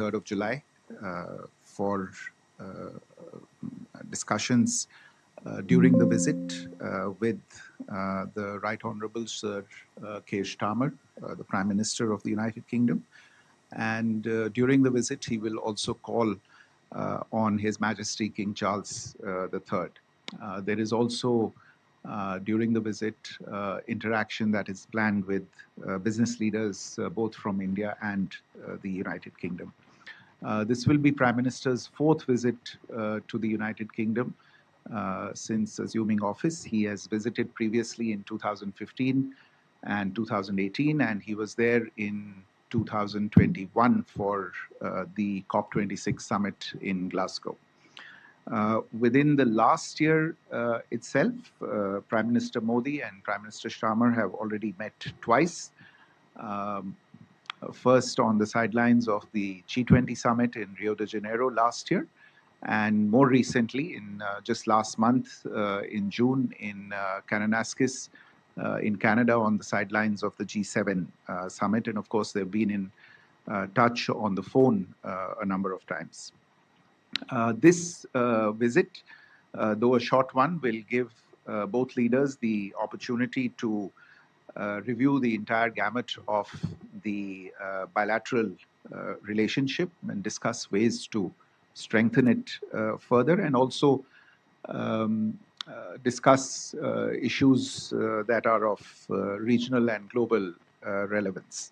3rd of July for discussions during the visit with the Right Honorable Sir Keir Starmer, the Prime Minister of the United Kingdom. And during the visit, he will also call on His Majesty King Charles III. There is also, during the visit, interaction that is planned with business leaders both from India and the United Kingdom. This will be Prime Minister's fourth visit to the United Kingdom since assuming office. He has visited previously in 2015 and 2018, and he was there in 2021 for the COP26 summit in Glasgow. Within the last year itself, Prime Minister Modi and Prime Minister Starmer have already met twice. First on the sidelines of the G20 summit in Rio de Janeiro last year, and more recently, in just last month, in June, in Kananaskis, in Canada, on the sidelines of the G7 summit. And of course, they've been in touch on the phone a number of times. This visit, though a short one, will give both leaders the opportunity to review the entire gamut of the bilateral relationship and discuss ways to strengthen it further, and also discuss issues that are of regional and global relevance.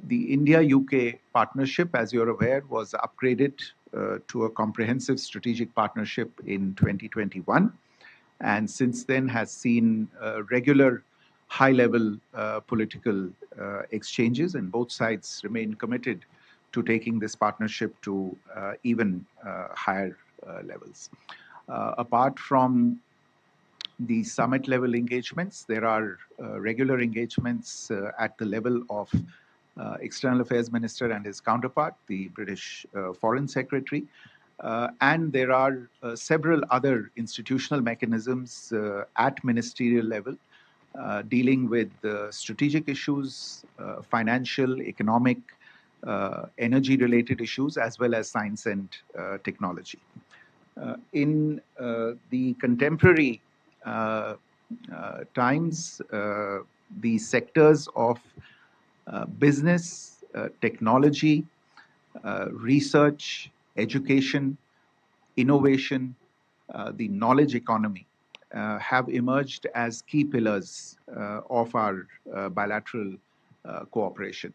The India-UK partnership, as you're aware, was upgraded to a comprehensive strategic partnership in 2021, and since then has seen regular high-level political exchanges, and both sides remain committed to taking this partnership to even higher levels. Apart from the summit-level engagements, there are regular engagements at the level of External Affairs Minister and his counterpart, the British Foreign Secretary, and there are several other institutional mechanisms at ministerial level dealing with strategic issues, financial, economic, energy-related issues, as well as science and technology. In the contemporary times, the sectors of business, technology, research, education, innovation, the knowledge economy have emerged as key pillars of our bilateral cooperation.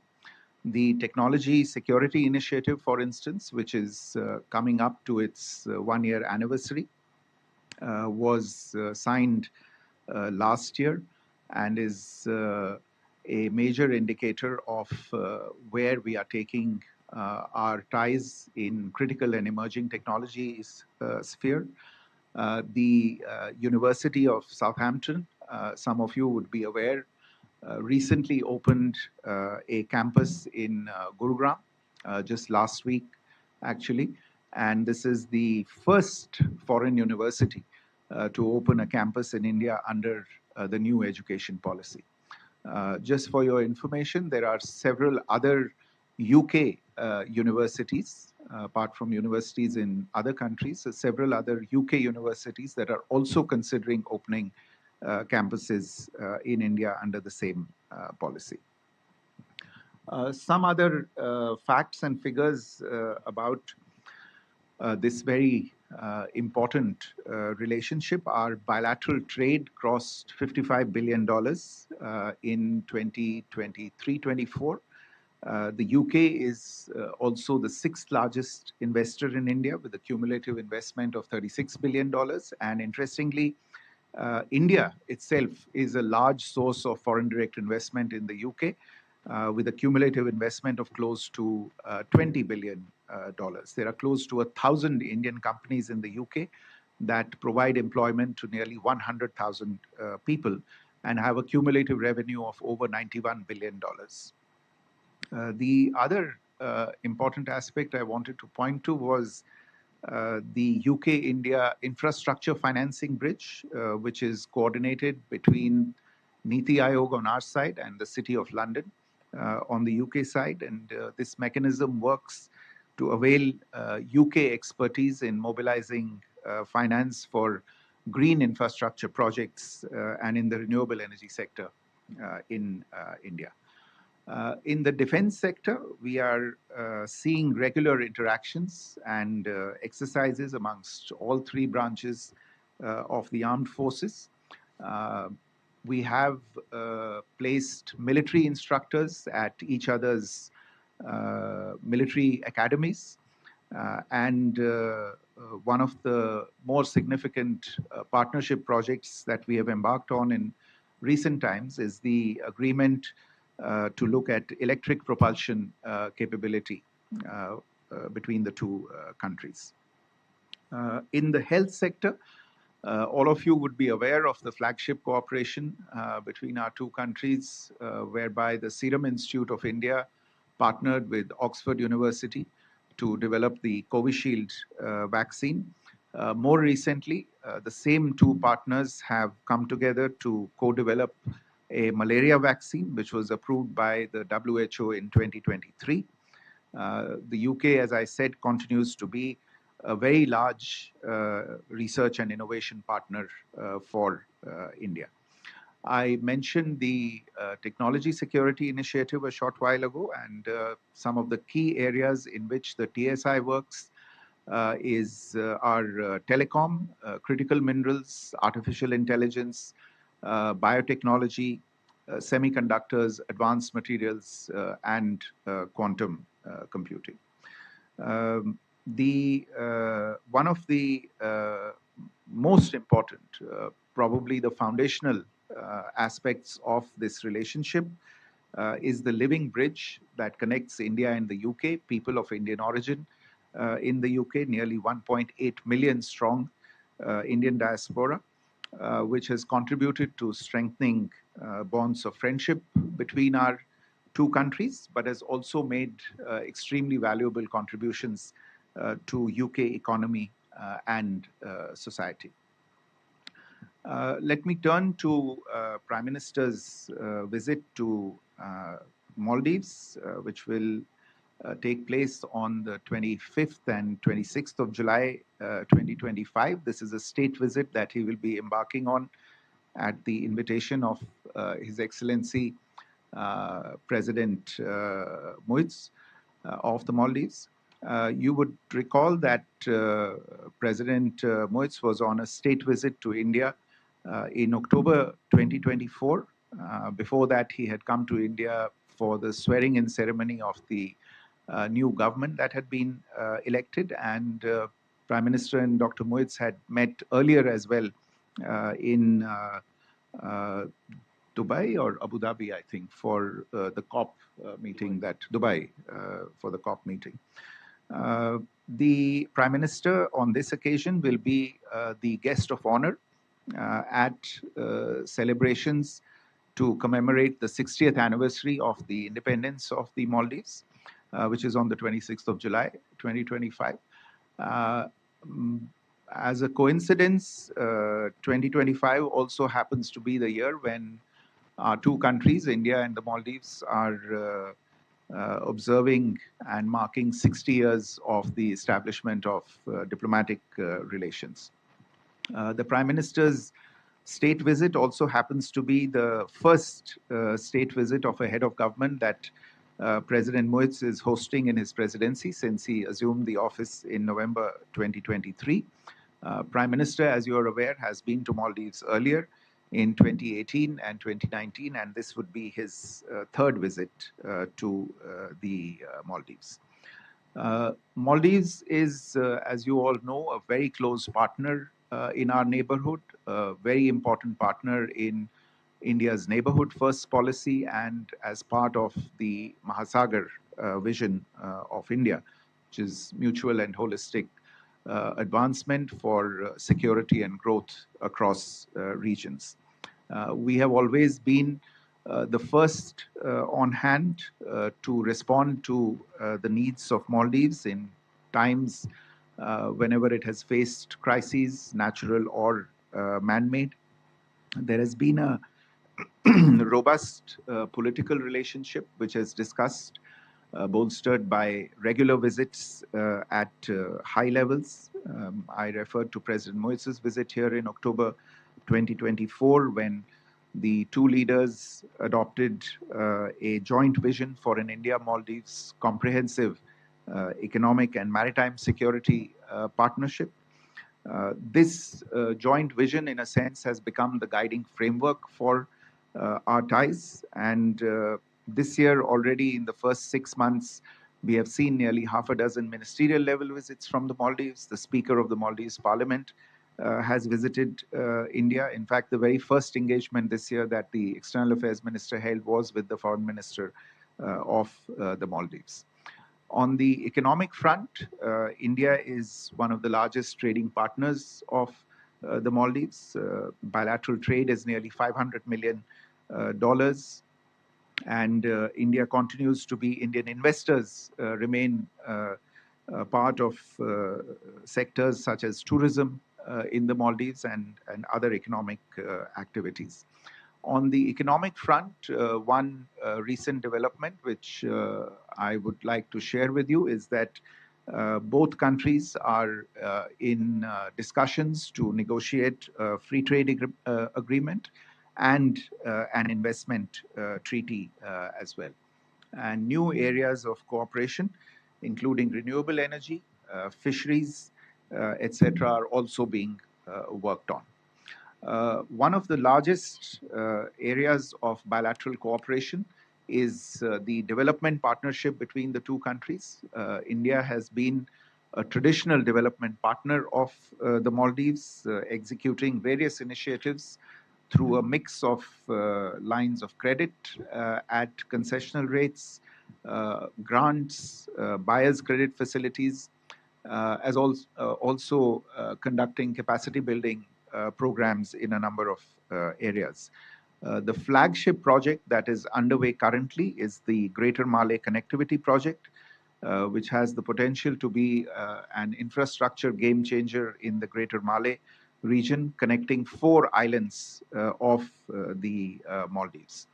The Technology Security Initiative, for instance, which is coming up to its one-year anniversary, was signed last year and is a major indicator of where we are taking our ties in critical and emerging technologies sphere. The University of Southampton, some of you would be aware, recently opened a campus in Gurugram just last week, actually. And this is the first foreign university to open a campus in India under the new education policy. Just for your information, there are several other UK universities, apart from universities in other countries, several other UK universities that are also considering opening campuses in India under the same policy. Some other facts and figures about this very important relationship. Our bilateral trade crossed $55 billion in 2023-24. The UK is also the sixth largest investor in India with a cumulative investment of $36 billion. And interestingly, India itself is a large source of foreign direct investment in the UK with a cumulative investment of close to $20 billion. There are close to 1,000 Indian companies in the UK that provide employment to nearly 100,000 people and have a cumulative revenue of over $91 billion. The other important aspect I wanted to point to was the UK-India infrastructure financing bridge, which is coordinated between Niti Aayog on our side and the City of London on the UK side. And this mechanism works to avail UK expertise in mobilizing finance for green infrastructure projects and in the renewable energy sector in India. In the defense sector, we are seeing regular interactions and exercises amongst all three branches of the armed forces. Uh, we have placed military instructors at each other's military academies. One of the more significant partnership projects that we have embarked on in recent times is the agreement to look at electric propulsion capability between the two countries. In the health sector, all of you would be aware of the flagship cooperation between our two countries, whereby the Serum Institute of India partnered with Oxford University to develop the Covishield vaccine. More recently, the same two partners have come together to co-develop a malaria vaccine, which was approved by the WHO in 2023. The UK, as I said, continues to be a very large research and innovation partner for India. I mentioned the technology security initiative a short while ago, and some of the key areas in which the TSI works is our telecom, critical minerals, artificial intelligence, biotechnology, semiconductors, advanced materials, and quantum computing. One of the most important, probably the foundational aspects of this relationship is the living bridge that connects India and the UK, people of Indian origin in the UK, nearly 1.8 million strong Indian diaspora, which has contributed to strengthening bonds of friendship between our two countries, but has also made extremely valuable contributions to UK economy and society. Let me turn to Prime Minister's visit to Maldives, which will take place on the 25th and 26th of July 2025. This is a state visit that he will be embarking on at the invitation of His Excellency President Muiz of the Maldives. You would recall that President Muiz was on a state visit to India in October 2024. Before that, he had come to India for the swearing-in ceremony of the new government that had been elected, and Prime Minister and Dr. Muiz had met earlier as well in Dubai or Abu Dhabi, I think, for the COP meeting, Dubai, for the COP meeting. The Prime Minister on this occasion will be the guest of honor at celebrations to commemorate the 60th anniversary of the independence of the Maldives, which is on the 26th of July, 2025. As a coincidence, 2025 also happens to be the year when our two countries, India and the Maldives, are observing and marking 60 years of the establishment of diplomatic relations. The Prime Minister's state visit also happens to be the first state visit of a head of government that President Muiz is hosting in his presidency since he assumed the office in November 2023. Prime Minister, as you are aware, has been to Maldives earlier in 2018 and 2019, and this would be his third visit to the Maldives. Maldives is, as you all know, a very close partner in our neighborhood, a very important partner in India's neighborhood first policy and as part of the Mahasagar vision of India, which is mutual and holistic advancement for security and growth across regions. We have always been the first on hand to respond to the needs of Maldives in times whenever it has faced crises, natural or man-made. There has been a robust political relationship which has discussed bolstered by regular visits at high levels. I referred to President Mois's visit here in October 2024, when the two leaders adopted a joint vision for an India-Maldives comprehensive economic and maritime security partnership. This joint vision, in a sense, has become the guiding framework for our ties. And this year, already in the first 6 months, we have seen nearly half a dozen ministerial level visits from the Maldives. The Speaker of the Maldives Parliament has visited India. In fact, the very first engagement this year that the External Affairs Minister held was with the Foreign Minister of the Maldives. On the economic front, India is one of the largest trading partners of the Maldives. Bilateral trade is nearly $500 million, and India continues to be, Indian investors remain part of sectors such as tourism in the Maldives and other economic activities. On the economic front, one recent development which I would like to share with you is that both countries are in discussions to negotiate a free trade agreement and an investment treaty as well. And new areas of cooperation, including renewable energy, fisheries, etc., are also being worked on. One of the largest areas of bilateral cooperation is the development partnership between the two countries. India has been a traditional development partner of the Maldives, executing various initiatives through a mix of lines of credit at concessional rates, grants, buyer's credit facilities, as also conducting capacity building programs in a number of areas. The flagship project that is underway currently is the Greater Malay Connectivity Project, which has the potential to be an infrastructure game changer in the Greater Malay region, connecting 4 islands of the Maldives.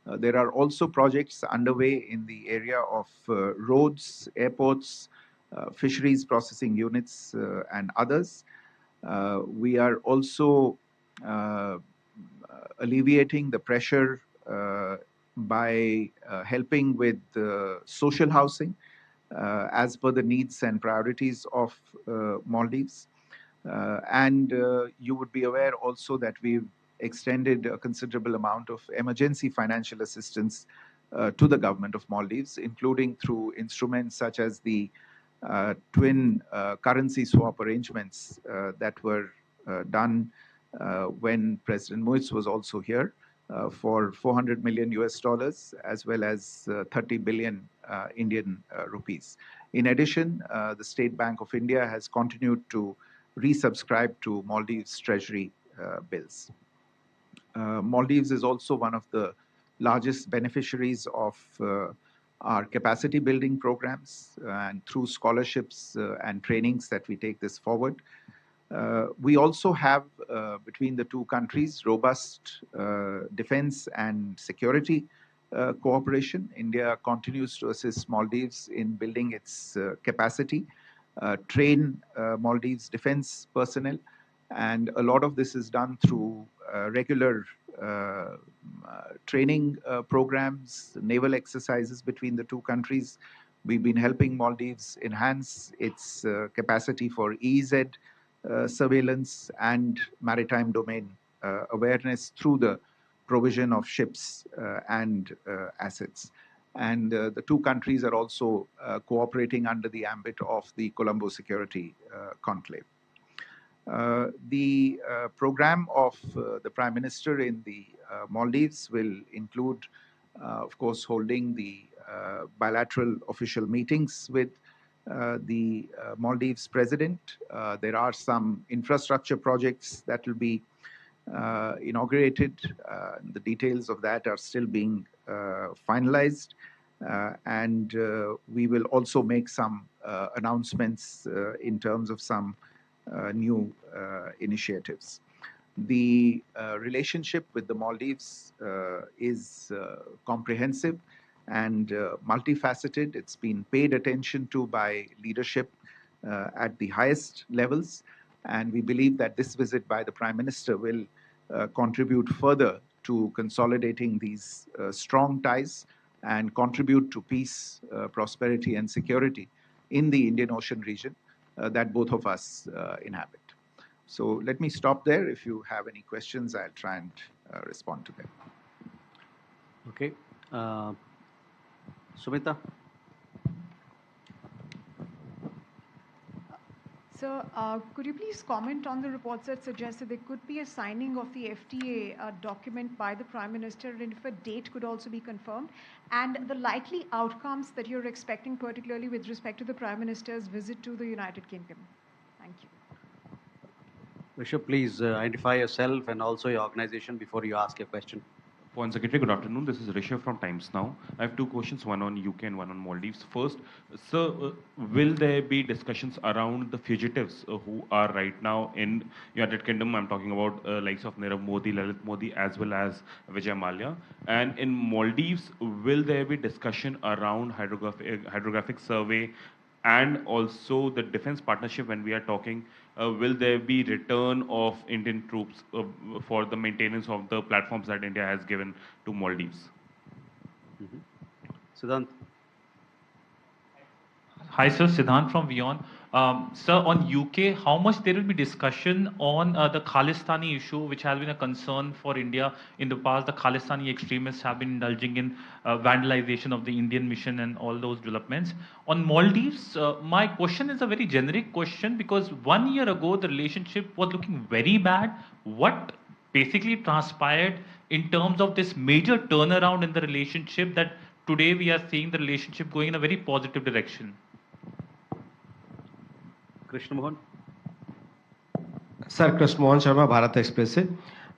There are also projects underway in the area of roads, airports, fisheries processing units, and others. We are also alleviating the pressure by helping with social housing as per the needs and priorities of Maldives. And you would be aware also that we've extended a considerable amount of emergency financial assistance to the government of Maldives, including through instruments such as the twin currency swap arrangements that were done when President Moise was also here for 400 million US dollars, as well as 30 billion Indian rupees. In addition, the State Bank of India has continued to resubscribe to Maldives Treasury bills. Maldives is also one of the largest beneficiaries of our capacity building programs, and through scholarships and trainings that we take this forward. We also have, between the two countries, robust defense and security cooperation. India continues to assist Maldives in building its capacity, train Maldives defense personnel, and a lot of this is done through regular training programs, naval exercises between the two countries. We've been helping Maldives enhance its capacity for EEZ surveillance and maritime domain awareness through the provision of ships and assets. And the two countries are also cooperating under the ambit of the Colombo Security Conclave. The program of the Prime Minister in the Maldives will include, of course, holding the bilateral official meetings with the Maldives President. There are some infrastructure projects that will be inaugurated. The details of that are still being finalized. And we will also make some announcements in terms of some new initiatives. The relationship with the Maldives is comprehensive. and multifaceted. It's been paid attention to by leadership at the highest levels. And we believe that this visit by the Prime Minister will contribute further to consolidating these strong ties and contribute to peace, prosperity, and security in the Indian Ocean region that both of us inhabit. So let me stop there. If you have any questions, I'll try and respond to them. Okay. Sumita? Sir, could you please comment on the reports that suggest that there could be a signing of the FTA document by the Prime Minister, and if a date could also be confirmed, and the likely outcomes that you're expecting, particularly with respect to the Prime Minister's visit to the United Kingdom? Thank you. Rishabh, please identify yourself and also your organization before you ask your question. Foreign Secretary, good afternoon. This is Rishabh from Times Now. I have two questions, one on UK and one on Maldives. First, sir, will there be discussions around the fugitives who are right now in United Kingdom? I'm talking about likes of Nirav Modi, Lalit Modi, as well as Vijay Mallya. And in Maldives, will there be discussion around hydrographic survey and also the defense partnership when we are talking? Will there be return of Indian troops for the maintenance of the platforms that India has given to Maldives? Siddhant? Hi, sir. Siddhant from Vion. Sir, on UK, how much there will be discussion on the Khalistani issue, which has been a concern for India in the past? The Khalistani extremists have been indulging in vandalization of the Indian mission and all those developments. On Maldives, my question is a very generic question because 1 year ago, the relationship was looking very bad. What basically transpired in terms of this major turnaround in the relationship that today we are seeing the relationship going in a very positive direction? Krishna Mohan? Sir, Krishna Mohan Sharma, Bharat express से।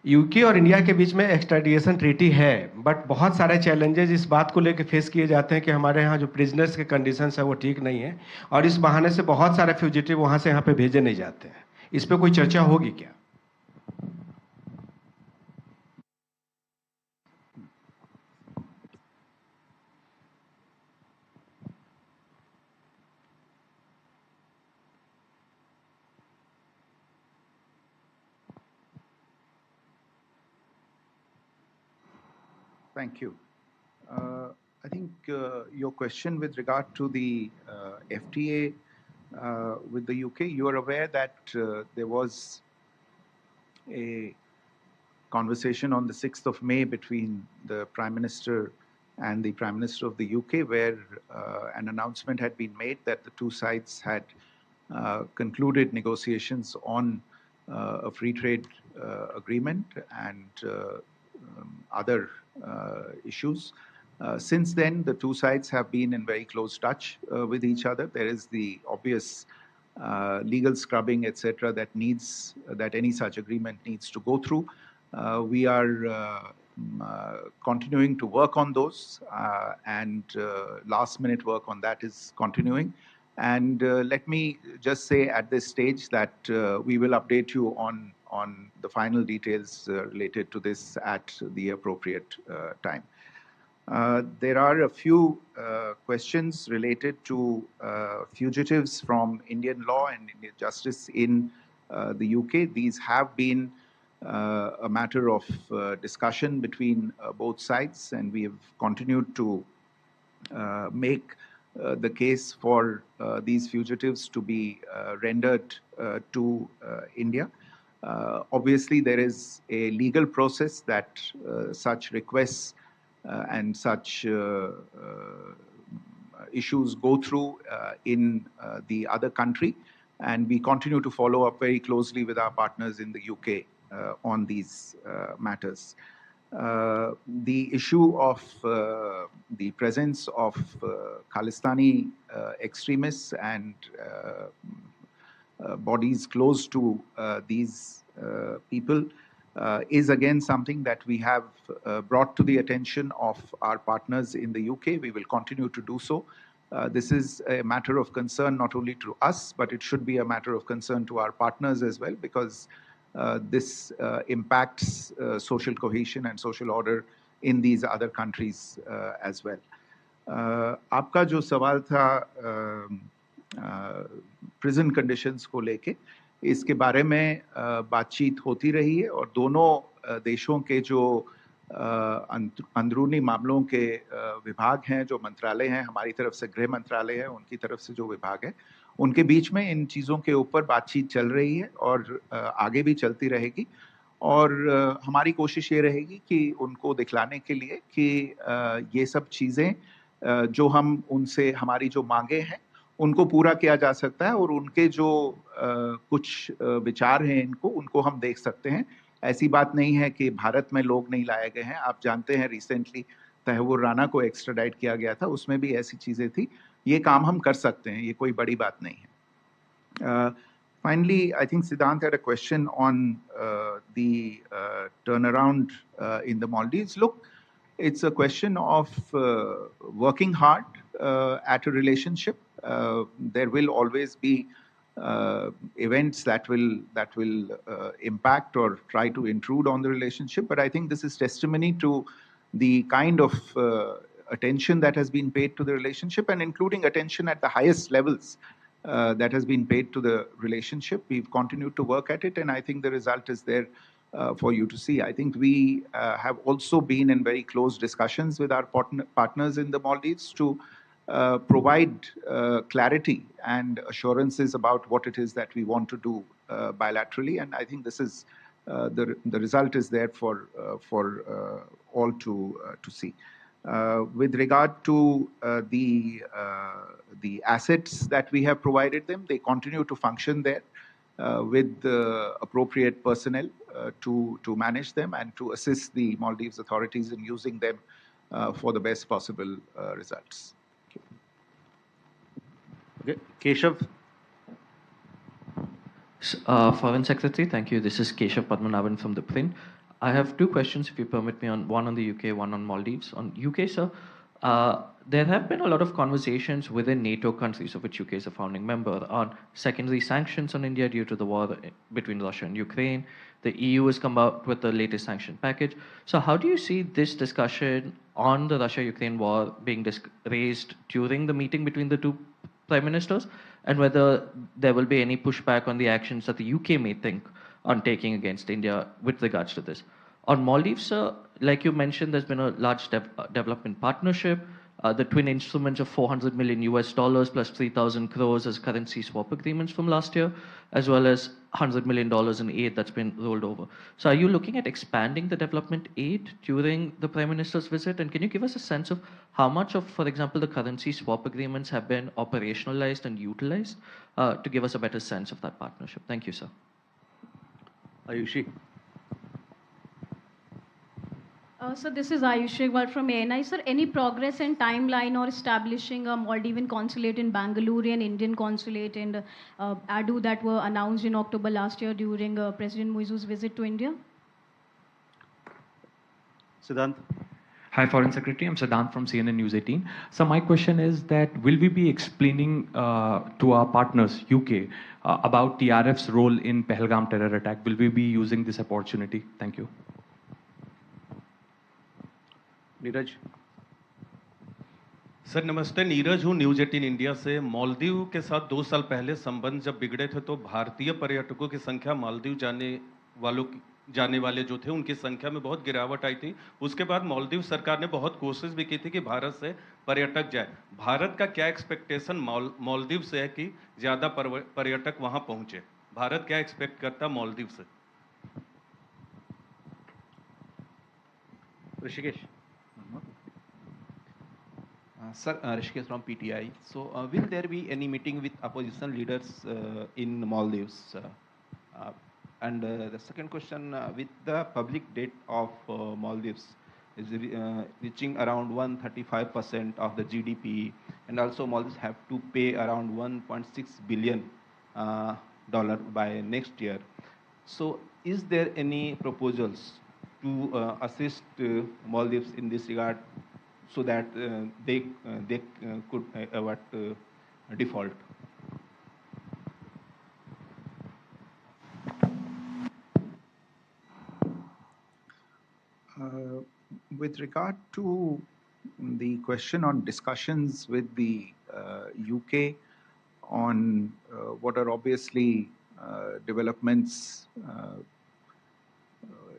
UK और India के बीच में extradition treaty है, but बहुत सारे challenges इस बात को लेकर फेस किए जाते हैं कि हमारे यहाँ जो प्रिजनर्स के कंडीशंस है वो ठीक नहीं है, और इस बहाने से बहुत सारे फ्यूजिटिव वहाँ से यहाँ पे भेजे नहीं जाते हैं। इस पर कोई चर्चा होगी क्या? Thank you. I think your question with regard to the FTA with the UK, you are aware that there was a conversation on the 6th of May between the Prime Minister and the Prime Minister of the UK, where an announcement had been made that the two sides had concluded negotiations on a free trade agreement and other issues. Since then, the two sides have been in very close touch with each other. There is the obvious legal scrubbing, etc., that any such agreement needs to go through. We are continuing to work on those, and last-minute work on that is continuing. And let me just say at this stage that we will update you on the final details related to this at the appropriate time. There are a few questions related to fugitives from Indian law and Indian justice in the UK. These have been a matter of discussion between both sides, and we have continued to make the case for these fugitives to be rendered to India. Obviously, there is a legal process that such requests and such issues go through in the other country, and we continue to follow up very closely with our partners in the UK on these matters. The issue of the presence of Khalistani extremists and bodies close to these people is again something that we have brought to the attention of our partners in the UK. We will continue to do so. This is a matter of concern not only to us, but it should be a matter of concern to our partners as well, because this impacts social cohesion and social order in these other countries as well. आपका जो सवाल था prison conditions को लेके, इसके बारे में बातचीत होती रही है और दोनों देशों के जो अंदरूनी मामलों के विभाग हैं, जो मंत्रालय हैं, हमारी तरफ से गृह मंत्रालय है, उनकी तरफ से जो विभाग है, उनके बीच में इन चीज़ों के ऊपर बातचीत चल रही है और आगे भी चलती रहेगी। और हमारी कोशिश ये रहेगी कि उनको दिखलाने के लिए कि ये सब चीज़ें जो हम उनसे, हमारी जो मांगे हैं, उनको पूरा किया जा सकता है और उनके जो कुछ विचार हैं उनको हम देख सकते हैं। ऐसी बात नहीं है कि भारत में लोग नहीं लाए गए हैं। आप जानते हैं रिसेंटली तहव्वुर राना को एक्स्ट्राडाइट किया गया था, उसमें भी ऐसी चीज़ें थी। ये काम हम कर सकते हैं, ये कोई बड़ी बात नहीं है। Finally, I think Siddhant had a question on the turnaround in the Maldives. Look, it's a question of working hard at a relationship. There will always be events that will impact or try to intrude on the relationship. But I think this is testimony to the kind of attention that has been paid to the relationship, and including attention at the highest levels that has been paid to the relationship. We've continued to work at it, and I think the result is there for you to see. I think we have also been in very close discussions with our partners in the Maldives to provide clarity and assurances about what it is that we want to do bilaterally, and I think this is the result is there for all to see. With regard to the assets that we have provided them, they continue to function there with the appropriate personnel to manage them and to assist the Maldives authorities in using them for the best possible results. Okay, Keshav. Foreign Secretary, thank you. This is Keshav Padmanabhan from the Print. I have two questions, if you permit me, one on the UK, one on Maldives. On UK, sir, there have been a lot of conversations within NATO countries, of which UK is a founding member, on secondary sanctions on India due to the war between Russia and Ukraine. The EU has come out with the latest sanction package. So how do you see this discussion on the Russia-Ukraine war being raised during the meeting between the two prime ministers, and whether there will be any pushback on the actions that the UK may think on taking against India with regards to this? On Maldives, sir, like you mentioned, there's been a large development partnership. The twin instruments of 400 million US dollars plus 3,000 crores as currency swap agreements from last year, as well as $100 million in aid that's been rolled over. So are you looking at expanding the development aid during the Prime Minister's visit? And can you give us a sense of how much of, for example, the currency swap agreements have been operationalized and utilized to give us a better sense of that partnership? Thank you, sir. Ayushi. So this is Ayushi Agarwal from ANI. Sir, any progress and timeline or establishing a Maldivian consulate in Bangalore and Indian consulate in Adu that were announced in October last year during President Muizu's visit to India? Siddhant. Hi, Foreign Secretary. I'm Siddhant from CNN News 18. So my question is that will we be explaining to our partners, UK, about TRF's role in Pahalgam terror attack? Will we be using this opportunity? Thank you. Neeraj. Sir नमस्ते, नीरज हूँ news 18 India से। मालदीव के साथ 2 साल पहले संबंध जब बिगड़े थे तो भारतीय पर्यटकों की संख्या मालदीव जाने वाले जो थे उनकी संख्या में बहुत गिरावट आई थी। उसके बाद मालदीव सरकार ने बहुत कोशिश भी की थी कि भारत से पर्यटक जाए। भारत का क्या एक्सपेक्टेशन मालदीव से है कि ज़्यादा पर्यटक वहाँ पहुँचे? भारत क्या एक्सपेक्ट करता है मालदीव से? Rishikesh. Sir, Rishikesh from PTI. So, will there be any meeting with opposition leaders in Maldives? And the second question, with the public debt of Maldives is reaching around 135% of the GDP, and also Maldives have to pay around $1.6 billion by next year. So, is there any proposals to assist Maldives in this regard, so that they could avoid default? With regard to the question on discussions with the UK on what are obviously developments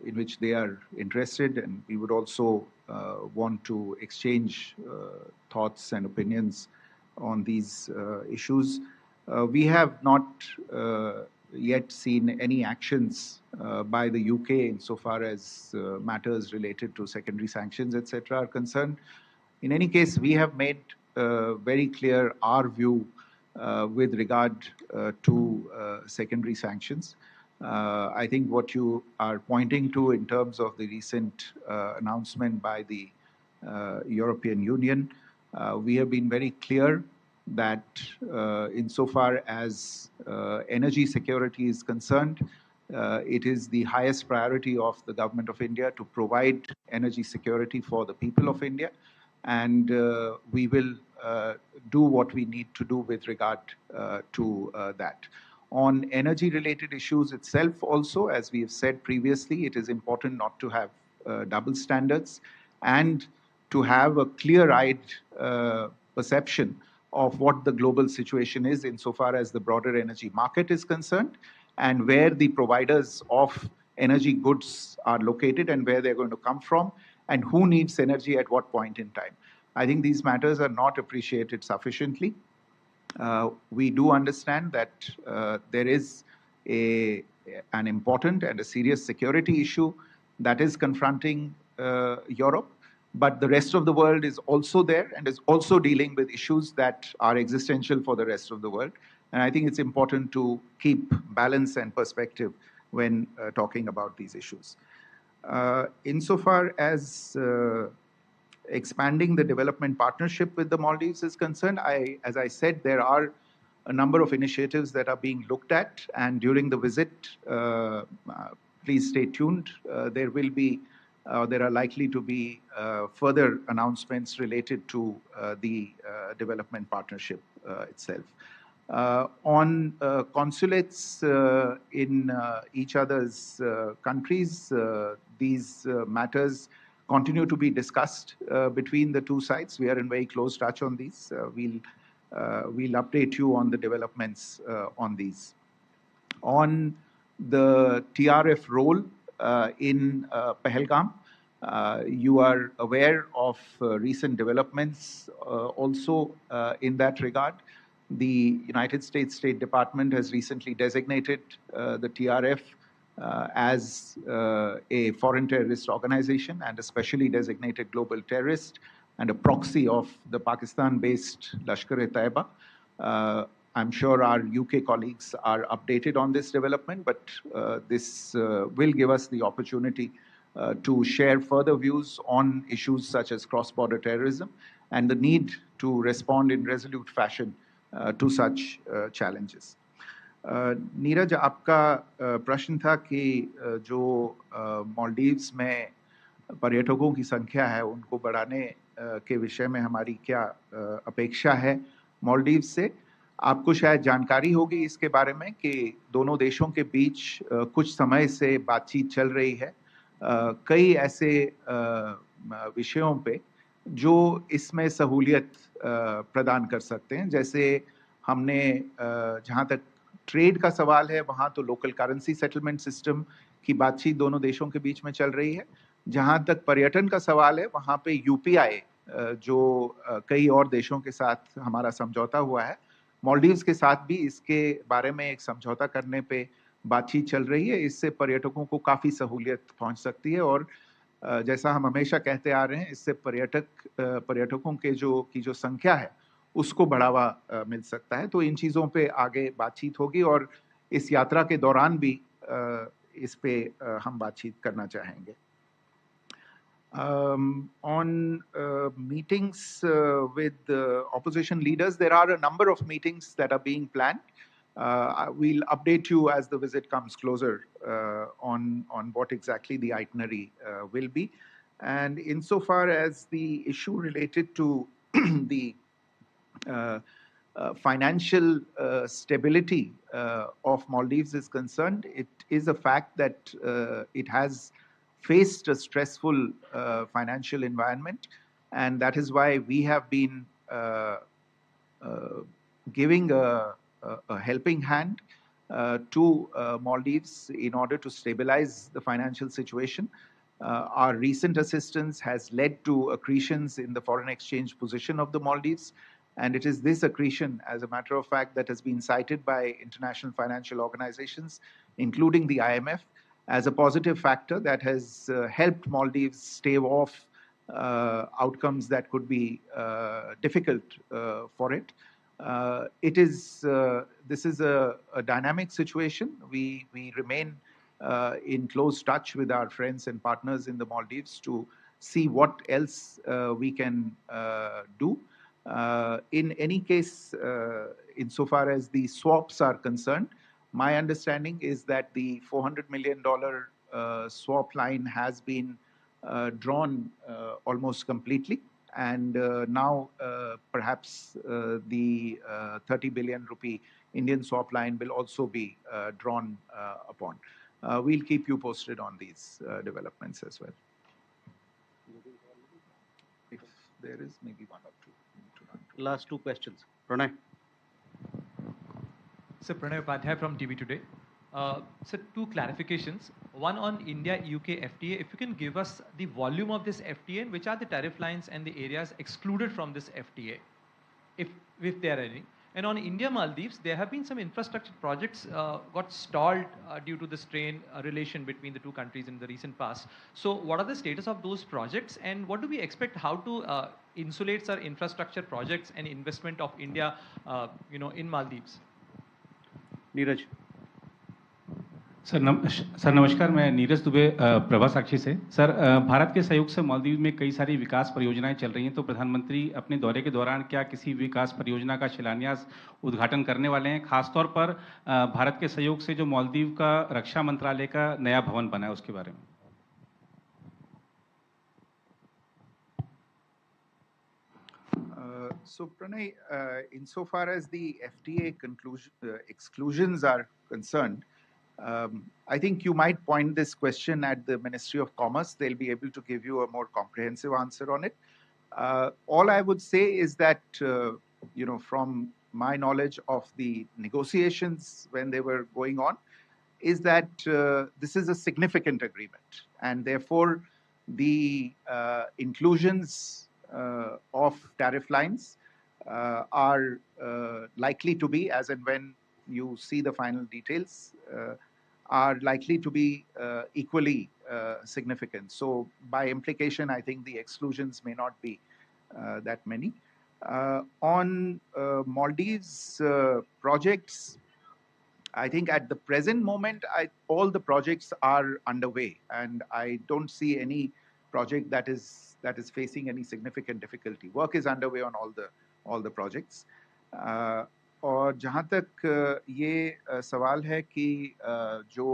in which they are interested, and we would also want to exchange thoughts and opinions on these issues. We have not yet seen any actions by the UK insofar as matters related to secondary sanctions, etc., are concerned. In any case, we have made very clear our view with regard to secondary sanctions. I think what you are pointing to in terms of the recent announcement by the European Union, we have been very clear that insofar as energy security is concerned, it is the highest priority of the government of India to provide energy security for the people of India, and we will do what we need to do with regard to that. On energy-related issues itself also, as we have said previously, it is important not to have double standards and to have a clear-eyed perception of what the global situation is insofar as the broader energy market is concerned and where the providers of energy goods are located and where they're going to come from and who needs energy at what point in time. I think these matters are not appreciated sufficiently. We do understand that there is an important and a serious security issue that is confronting Europe, but the rest of the world is also there and is also dealing with issues that are existential for the rest of the world. And I think it's important to keep balance and perspective when talking about these issues. Insofar as expanding the development partnership with the Maldives is concerned, as I said, there are a number of initiatives that are being looked at, and during the visit, please stay tuned. There are likely to be further announcements related to the development partnership itself. On consulates in each other's countries, these matters continue to be discussed between the two sides. We are in very close touch on these. We'll update you on the developments on these. On the TRF role in Pahalgam, you are aware of recent developments also in that regard. The United States State Department has recently designated the TRF as a foreign terrorist organization and a specially designated global terrorist and a proxy of the Pakistan-based Lashkar-e-Taiba. I'm sure our UK colleagues are updated on this development, but this will give us the opportunity to share further views on issues such as cross-border terrorism and the need to respond in resolute fashion to such challenges. Neeraj, आपका प्रश्न था कि जो मालदीव्स में पर्यटकों की संख्या है उनको बढ़ाने के विषय में हमारी क्या अपेक्षा है मालदीव से। आपको शायद जानकारी होगी इसके बारे में कि दोनों देशों के बीच कुछ समय से बातचीत चल रही है कई ऐसे विषयों पे जो इसमें सहूलियत प्रदान कर सकते हैं। जैसे हमने जहाँ तक ट्रेड का सवाल है वहाँ तो लोकल करेंसी सेटलमेंट सिस्टम की बातचीत दोनों देशों के बीच में चल रही है। जहाँ तक पर्यटन का सवाल है वहाँ पे यूपीआई जो कई और देशों के साथ हमारा समझौता हुआ है, मालदीव्स के साथ भी इसके बारे में एक समझौता करने पे बातचीत चल रही है। इससे पर्यटकों को काफ़ी सहूलियत पहुँच सकती है और जैसा हम हमेशा कहते आ रहे हैं, इससे पर्यटकों के जो संख्या है उसको बढ़ावा मिल सकता है। तो इन चीज़ों पे आगे बातचीत होगी और इस यात्रा के दौरान भी इस पे हम बातचीत करना चाहेंगे। On meetings with opposition leaders, there are a number of meetings that are being planned. We'll update you as the visit comes closer on what exactly the itinerary will be. And insofar as the issue related to the financial stability of Maldives is concerned, it is a fact that it has faced a stressful financial environment. and that is why we have been giving a helping hand to Maldives in order to stabilize the financial situation. Our recent assistance has led to accretions in the foreign exchange position of the Maldives, and it is this accretion, as a matter of fact, that has been cited by international financial organizations, including the IMF, as a positive factor that has helped Maldives stave off outcomes that could be difficult for it. This is a dynamic situation. We remain in close touch with our friends and partners in the Maldives to see what else we can do. In any case, insofar as the swaps are concerned, my understanding is that the $400 million swap line has been drawn almost completely. And now perhaps the 30 billion rupee Indian swap line will also be drawn upon. We'll keep you posted on these developments as well. If there is maybe one or two. Last two questions. Pranay. So Pranay Upadhyay from TV Today. So two clarifications. One on India-UK FTA. If you can give us the volume of this FTA and which are the tariff lines and the areas excluded from this FTA, if there are any. And on India-Maldives, there have been some infrastructure projects got stalled due to the strained relation between the two countries in the recent past. So what are the status of those projects and what do we expect how to insulate our infrastructure projects and investment of India in Maldives? Neeraj. Sir नमस्कार, मैं नीरज दुबे प्रभा साक्षी से। Sir, Bharat के सहयोग से मालदीव में कई सारी विकास परियोजनाएं चल रही हैं, तो प्रधानमंत्री अपने दौरे के दौरान क्या किसी विकास परियोजना का शिलान्यास उद्घाटन करने वाले हैं? खासतौर पर भारत के सहयोग से जो मालदीव का रक्षा मंत्रालय का नया भवन बना है उसके बारे में। So Pranay, insofar as the FTA exclusions are concerned, I think you might point this question at the Ministry of Commerce. They'll be able to give you a more comprehensive answer on it. All I would say is that, from my knowledge of the negotiations when they were going on, is that this is a significant agreement. And therefore, the inclusions of tariff lines are likely to be, as and when you see the final details, are likely to be equally significant. So by implication, I think the exclusions may not be that many. On Maldives projects, I think at the present moment, all the projects are underway, and I don't see any project that is facing any significant difficulty. Work is underway on all the projects. और जहाँ तक ये सवाल है कि जो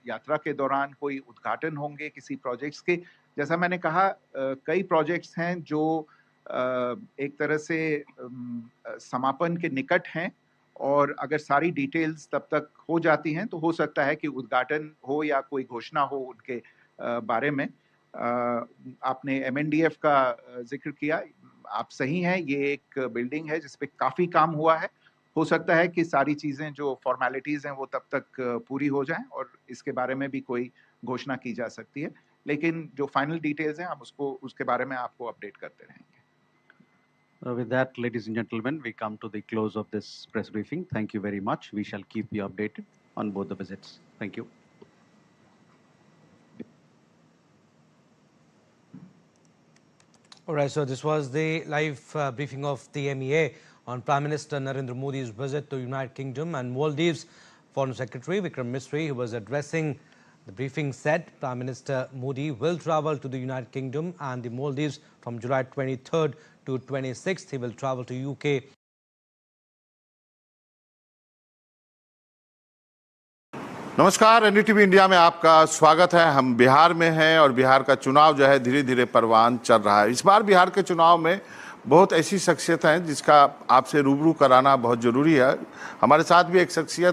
यात्रा के दौरान कोई उद्घाटन होंगे किसी प्रोजेक्ट्स के, जैसा मैंने कहा, कई प्रोजेक्ट्स हैं जो एक तरह से समापन के निकट हैं, और अगर सारी डिटेल्स तब तक हो जाती हैं तो हो सकता है कि उद्घाटन हो या कोई घोषणा हो उनके बारे में। आपने MNDF का जिक्र किया, आप सही हैं, ये एक बिल्डिंग है जिस पे काफ़ी काम हुआ है। हो सकता है कि सारी चीज़ें जो फॉर्मेलिटीज़ हैं वो तब तक पूरी हो जाएं और इसके बारे में भी कोई घोषणा की जा सकती है, लेकिन जो फाइनल डिटेल्स हैं हम उसके बारे में आपको अपडेट करते रहेंगे। With that, ladies and gentlemen, we come to the close of this press briefing. Thank you very much. We shall keep you updated on both the visits. Thank you. All right, so this was the live briefing of the MEA on Prime Minister Narendra Modi's visit to United Kingdom and Maldives. Foreign Secretary Vikram Misri, who was addressing the briefing, said Prime Minister Modi will travel to the United Kingdom and the Maldives from July 23rd to 26th. He will travel to UK. नमस्कार, NDTV India में आपका स्वागत है। हम बिहार में हैं और बिहार का चुनाव जो है धीरे धीरे परवान चल रहा है। इस बार बिहार के चुनाव में बहुत ऐसी शख्सियत हैं जिसका आपसे रूबरू कराना बहुत ज़रूरी है। हमारे साथ भी एक शख्सियत